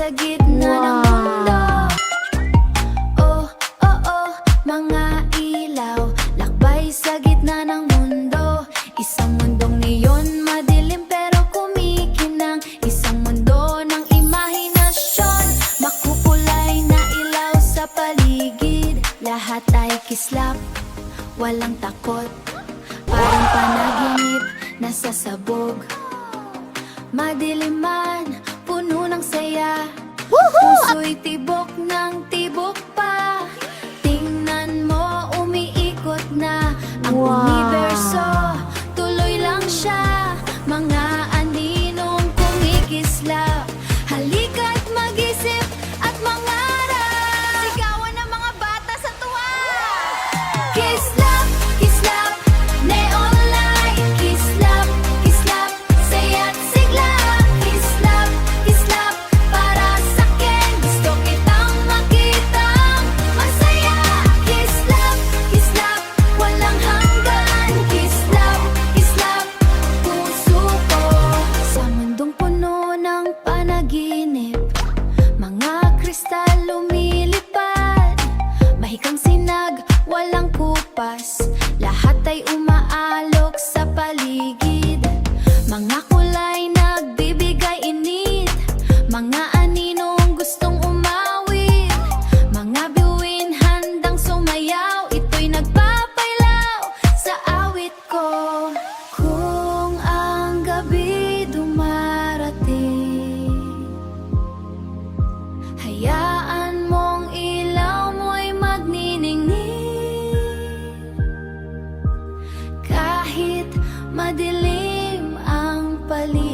sa gitna ng mundo. Oh, oh, oh, mga ilaw, lakbay sa gitna ng mundo. Isang mundong neon, madilim pero kumikinang. Isang mundo ng imahinasyon, makukulay na ilaw sa paligid. Lahat ay kislap, walang takot, parang panaginip nasa sabog. Madilim man, puno ng saya, puso'y tibok ng tibok pa. Tingnan mo, umiikot na ang universo, tuloy lang siya. Mga aninong kumikislap, halika't mag-isip at mangarap. Sigawan ng mga bata sa tuwa. Kislap, kislap, neon light. Kislap, kislap, saya't sigla. Kislap, kislap, para sa'kin, gusto kitang makitang masaya. Kislap, kislap, walang hanggan. Kislap, kislap, puso ko. Sa mundong puno ng panaginip, mga kristal lumilipad. Mahikang sinag, walang kupas, lahat ay umaalok sa paligid. Mga kulay nagbibigay init, mga aninong gustong umawit, mga bituin handang sumayaw. Ito'y nagpapailaw sa awit ko. Kung ang gabi dumarating, hayaan mong ilaw mo'y magniningning. Kahit madilim ang paligid,